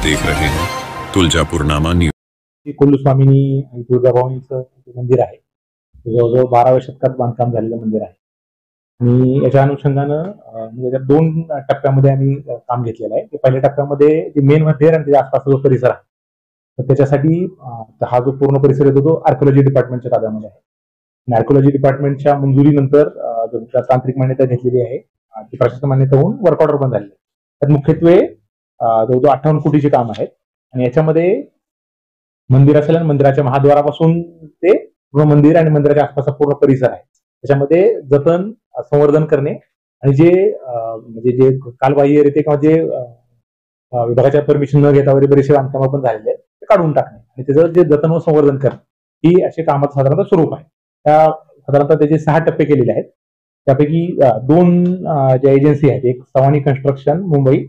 देख रहे हैं तुळजापूरनामा न्यूज। कुलस्वामिनी आणि तुळजाभवानीचं मंदिर आहे, जवळजवळ 12व्या शतकात बांधकाम झालेलं मंदिर आहे आणि याच्या अनुषंगानं म्हणजे त्या 2 टप्प्यामध्ये आम्ही काम घेतलेलं आहे. पहिल्या टप्प्यामध्ये जे मेन मंदिर आणि त्याच्या आसपासचा जो परिसर आहे, तर त्याच्यासाठी हा जो पूर्ण परिसर येतो तो आर्किओलॉजी डिपार्टमेंटच्या ताब्यामध्ये आहे. आणि आर्किओलॉजी डिपार्टमेंटच्या मंजुरीनंतर तांत्रिक मान्यता घेतलेली आहे, ती प्रशासकीय मान्यता होऊन वर्क ऑर्डर पण झालेली आहे. त्यात मुख्यत्वे जवळजवळ 58 कोटीचे काम आहेत आणि याच्यामध्ये मंदिर असेल आणि मंदिराच्या महाद्वारापासून ते पूर्ण मंदिर आणि मंदिराच्या आसपासचा पूर्ण परिसर आहे, त्याच्यामध्ये जतन संवर्धन करणे आणि जे म्हणजे जे कालबाह्यरित्या किंवा जे विभागाच्या परमिशन न घेता वगैरे बरेचसे बांधकाम पण झालेले आहेत ते काढून टाकणे आणि त्याचं जे जतन व संवर्धन करणे ही असे कामाचं साधारणतः स्वरूप आहे. त्या साधारणतः त्याचे 6 टप्पे केलेले आहेत. त्यापैकी 2 ज्या एजन्सी आहेत, एक सवानी कन्स्ट्रक्शन मुंबई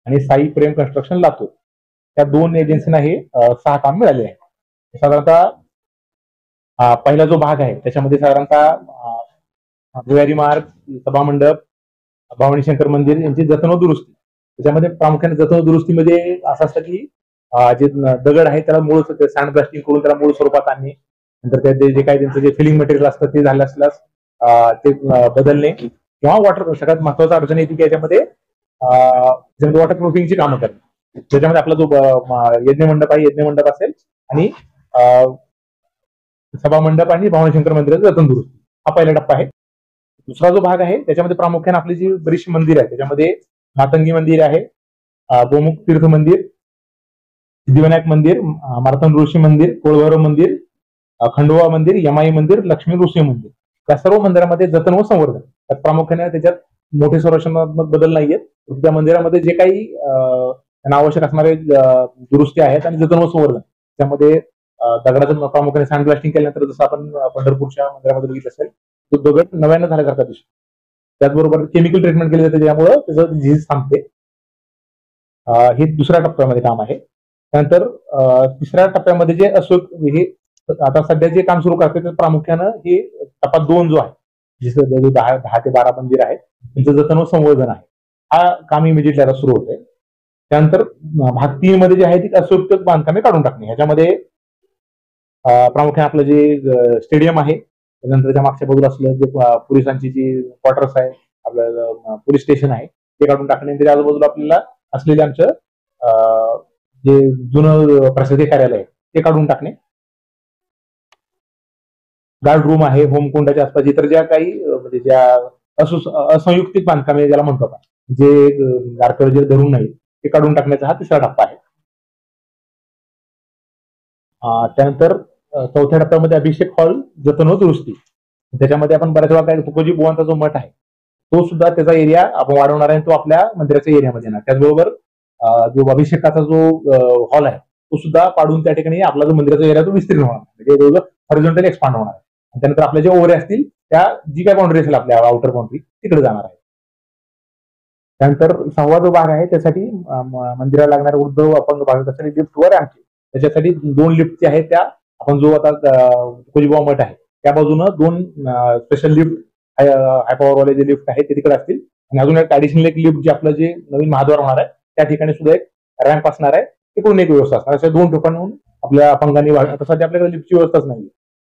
आणि साई प्रेम कन्स्ट्रक्शन लातूर, त्या 2 एजन्सीना हे 6 काम मिळाले आहे. साधारणतः पहिला जो भाग आहे त्याच्यामध्ये साधारणतः भुयारी मार्ग, सभामंडप, भवानी शंकर मंदिर यांची जतन व दुरुस्ती. त्याच्यामध्ये प्रामुख्याने जतन व दुरुस्तीमध्ये असं असतं की जे दगड आहे त्याला मूळ सँड ब्लास्टिंग करून त्याला मूळ स्वरूपात आणणे, नंतर त्याचे जे काही त्यांचं जे फिलिंग मटेरियल असतं ते झालं असल्यास ते बदलणे किंवा वॉटर, सगळ्यात महत्वाचा अडचण येते की याच्यामध्ये वॉटर प्रूफिंगची कामं करणे. त्याच्यामध्ये आपला जो यज्ञमंडप आहे, यज्ञमंडप असेल आणि सभामंडप आणि भवानी शंकर मंदिराचं जतन दुरुस्ती, हा पहिला टप्पा आहे. दुसरा जो भाग आहे त्याच्यामध्ये प्रामुख्याने आपली जी बरीचशी मंदिर आहे त्याच्यामध्ये मातंगी मंदिर आहे, गोमुख तीर्थ मंदिर, सिद्धिविनायक मंदिर, मार्तंड ऋषी मंदिर, कोळभैरव मंदिर, खंडोबा मंदिर, यमाई मंदिर, लक्ष्मी नृसिंह मंदिर, या सर्व मंदिरामध्ये जतन व संवर्धन. त्यात प्रामुख्याने त्याच्यात मोठे संरचनात्मक बदल नाहीयेत. त्या मंदिरामध्ये जे काही त्यांना आवश्यक असणारे दुरुस्ती आहेत आणि जतन व संवर्धन, त्यामध्ये दगडाचं प्रामुख्याने सँड ब्लास्टिंग केल्यानंतर जसं आपण पंढरपूरच्या मंदिरामध्ये बघितलं असेल, तो दगड नव्यानं झाल्यासारखा दिसतो. त्याचबरोबर केमिकल ट्रीटमेंट केली जाते, त्यामुळं त्याचं झीज थांबते. हे दुसऱ्या टप्प्यामध्ये काम आहे. त्यानंतर तिसऱ्या टप्प्यामध्ये जे हे आता सध्या जे काम सुरू करते ते प्रामुख्यानं हे टप्पा 2 जो आहे, जिथं 10 ते 12 मंदिर आहेत त्यांचं जतन व संवर्धन आहे, हा काम इमिजिएटली आता सुरू होतंय. त्यानंतर भाग 3 मध्ये जे आहे ती असुरक्षित बांधकामे काढून टाकणे. ह्याच्यामध्ये प्रामुख्याने आपलं जे स्टेडियम आहे, त्यानंतर त्याच्या मागच्या बाजूला असलेलं जे पोलिसांची जी क्वार्टर्स आहे, आपलं पोलीस स्टेशन आहे ते काढून टाकणे. त्याच्या आजूबाजूला आपल्याला असलेले आमचं जे जुनं प्रशासकीय कार्यालय आहे ते काढून टाकणे. गार्ड रूम आहे, होमकुंडाच्या आसपास इतर ज्या काही म्हणजे ज्या असंयुक्तिक बांधकामे ज्याला म्हणतो आपण, जे आर्किओलॉजी धरून नाही, ते काढून टाकण्याचा हा तिसरा टप्पा आहे. त्यानंतर चौथ्या टप्प्यामध्ये अभिषेक हॉल जतन व दुरुस्ती. त्याच्यामध्ये आपण बऱ्याच वेळा काय तुकोजी बुवांचा जो मठ आहे तो सुद्धा त्याचा एरिया आपण वाढवणार आहे, तो आपल्या मंदिराच्या एरियामध्ये येणार. त्याचबरोबर जो अभिषेकाचा जो हॉल आहे तो सुद्धा पाडून त्या ठिकाणी आपला जो मंदिराचा एरिया तो विस्तीर्ण होणार, म्हणजे हॉरिझॉन्टल एक्सपांड होणार आहे. त्यानंतर आपल्या जे ओव्हरे असतील त्या जी काय बाउंड्री असेल आपल्या आउटर बाउंड्री तिकडे जाणार आहे. त्यानंतर 6वा जो भाग आहे त्यासाठी मंदिराला लागणारे वृद्ध अपंग भाविकांसाठी लिफ्ट वर आणखी त्याच्यासाठी 2 लिफ्ट जे आहेत त्या आपण जो आता तुकोजीबुवा मठ आहे त्या बाजूनं 2 स्पेशल लिफ्ट हाय पॉवरवाले जे लिफ्ट आहेत ते तिकडे असतील आणि अजून एक ऍडिशनल एक लिफ्ट जे आपलं जे नवीन महाद्वार होणार आहे त्या ठिकाणी सुद्धा एक रॅम्प असणार आहे, तिकडून एक व्यवस्था असणार. अशा 2 ठिकाणून आपल्या अपंगांनी सध्या आपल्याकडे लिफ्टची व्यवस्थाच नाही.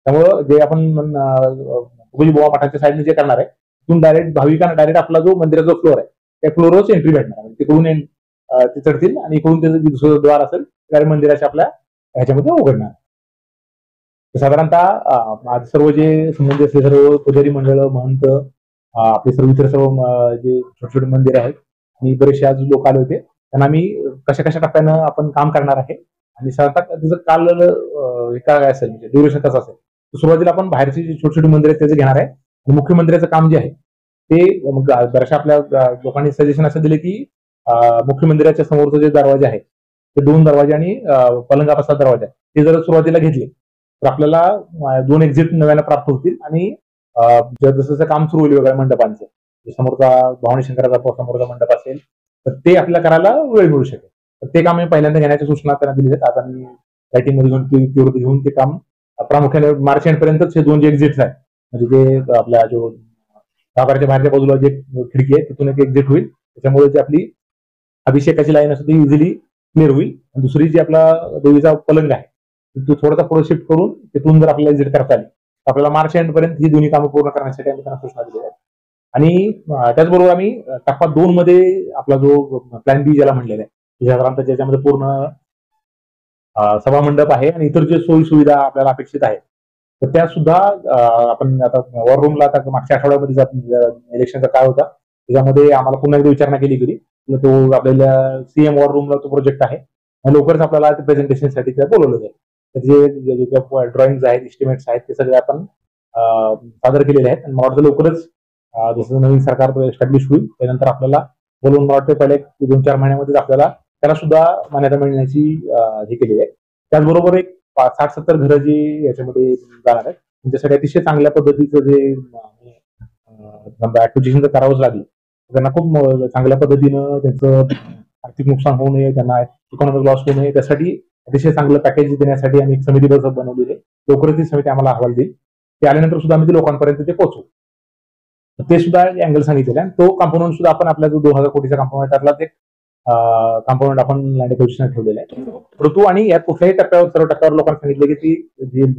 त्यामुळं जे आपण तुकोजीबुवा मठाच्या साईडने जे करणार आहे तिथून डायरेक्ट भाविकांना डायरेक्ट आपला जो मंदिराचा फ्लोअर आहे त्या फ्लोअरवरच एंट्री भेटणार आहे. तिकडून ते चढतील आणि इकडून त्याचं दुसरं द्वार असेल त्या मंदिराच्या आपल्या ह्याच्यामध्ये उघडणार. साधारणतः सर्व जे संबंधित असले सर्व पुजारी मंडळ, महंत, आपले सर्व इतर सर्व जे छोटे छोटे मंदिर आहेत आणि बरेचसे आज लोक आले होते, त्यांना आम्ही कशा कशा टप्प्यानं आपण काम करणार आहे आणि साधारणतः त्याचं काल काय असेल म्हणजे ड्युरेशन कसं असेल. सुरुवातीला आपण बाहेरची जी छोटी छोटी मंदिर आहेत त्याचं घेणार आहे आणि मुख्य मंदिराचं काम जे आहे ते बऱ्याचशा आपल्या लोकांनी सजेशन असं दिले की मुख्य मंदिराच्या समोरचं जे दरवाजे आहे ते 2 दरवाजे आणि पलंगापासून दरवाजा आहे ते जर सुरुवातीला घेतले तर आपल्याला 2 एक्झिट नव्यानं प्राप्त होतील आणि जसं जसं काम सुरू होईल वेगळ्या मंडपांचं, समोरचा भवानी शंकराचा समोरचा मंडप असेल तर ते आपल्याला करायला वेळ मिळू शकेल. तर ते काम आम्ही पहिल्यांदा घेण्याच्या सूचना त्यांना दिल्या आहेत. आता मी रायटिंग मध्ये घेऊन ते काम प्रामुख्याने मार्च एंड पर्यंतच हे 2 जे एक्झिट्स आहेत म्हणजे जे आपल्या जो गाभाऱ्याच्या बाहेरच्या बाजूला जे खिडकी आहे तिथून एक एक्झिट होईल, त्याच्यामुळे जी आपली अभिषेकाची लाईन असते ती इझिली क्लिअर होईल. आणि दुसरी जी आपला देवीचा पलंग आहे तो थोडासा पुढे शिफ्ट करून तिथून जर आपल्याला एक्झिट करता आली तर आपल्याला मार्च एंड पर्यंत ही दोन्ही कामं पूर्ण करण्यासाठी आम्ही त्यांना सूचना दिल्या आहेत. आणि त्याचबरोबर आम्ही टप्पा 2 मध्ये आपला जो प्लॅन बी ज्याला म्हणलेला आहे साधारणतः ज्याच्यामध्ये पूर्ण सभामंडप आहे आणि इतर जे सोयी सुविधा आपल्याला अपेक्षित आहेत तर त्या सुद्धा आपण आता वॉर रूमला आता मागच्या आठवड्यामध्ये इलेक्शनचा काळ होता त्याच्यामध्ये आम्हाला पुन्हा एकदा विचारणा केली गेली. तो आपल्याला सीएम वॉर रूमला तो प्रोजेक्ट आहे आणि लवकरच आपल्याला प्रेझेंटेशनसाठी बोलवलं जाईल. त्याचे ड्रॉइंग आहेत इस्टिमेट्स आहेत ते सगळे आपण सादर केलेले आहेत आणि मला वाटतं लवकरच जसं नवीन सरकार एस्टॅब्लिश होईल त्यानंतर आपल्याला बोलून मला वाटतं पहिले 2-4 महिन्यामध्येच आपल्याला त्याला सुद्धा मान्यता मिळण्याची हे केलेली आहे. त्याचबरोबर एक 60-70 घरं जी याच्यामध्ये जाणार आहेत त्यांच्यासाठी अतिशय चांगल्या पद्धतीचं जे ऍक्विजिशन करावंच लागलं त्यांना खूप चांगल्या पद्धतीनं त्यांचं आर्थिक नुकसान होऊ नये त्यांना इकॉनॉमिक लॉस होऊ नये त्यासाठी अतिशय चांगलं पॅकेज देण्यासाठी आम्ही एक समिती बनवलेली आहे. लवकरच ती समिती आम्हाला अहवाल देईल. ते आल्यानंतर सुद्धा आम्ही ते लोकांपर्यंत ते पोहोचवू. ते सुद्धा अँगल सांगितलेला आहे. तो कंपोनंट सुद्धा आपण आपल्या जो 2000 कोटीचा कंपोनंट त्यातला ते कंपोनंट आपण लँड एक्विजिशन ठेवलेला आहे. परंतु आणि यात कुठल्याही टप्प्यावर सर्व टप्प्यावर लोकांना सांगितलं की ती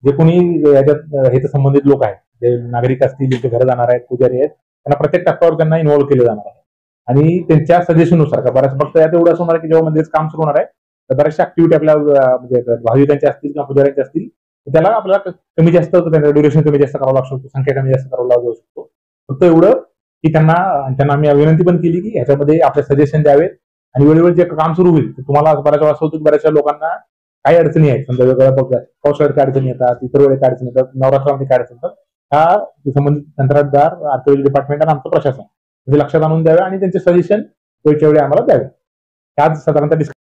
जे कोणी याच्यात ह्याच्या संबंधित लोक आहेत जे नागरिक असतील ज्यांचे घरं जाणार आहेत पुजारी आहेत त्यांना प्रत्येक टप्प्यावर त्यांना इन्व्हॉल्व्ह केलं जाणार आहे आणि त्यांच्या सजेशननुसार का बऱ्याच फक्त यात एवढं असं होणार की जेव्हा मंदिराचं काम सुरू होणार आहे तर बऱ्याचशा ऍक्टिव्हिटी आपल्या म्हणजे भाविकांच्या असतील किंवा पुजाऱ्यांच्या असतील त्याला आपल्याला कमी जास्त ड्युरेशन कमी जास्त करावं लागू शकतो संख्या कमी जास्त करावं लागू शकतो. फक्त एवढं की त्यांना आम्ही विनंती पण केली की ह्याच्यामध्ये आपले सजेशन द्यावेत आणि वेळोवेळी जे काम सुरू होईल तुम्हाला बऱ्याच वेळा असं होतं की बऱ्याचशा लोकांना काही अडचणी आहेत समजा वेगवेगळ्या पावसाळ्यात काय अडचणी येतात इतर वेळेस काय अडचणी येतात नवरात्रामध्ये काय अडचणी येतात ह्या संबंधित कंत्राटदार आर्किओलॉजी डिपार्टमेंट आणि आमचं प्रशासन म्हणजे लक्षात आणून द्यावे आणि त्यांचे सजेशन वेळच्या वेळी आम्हाला द्यावे. आज साधारणतः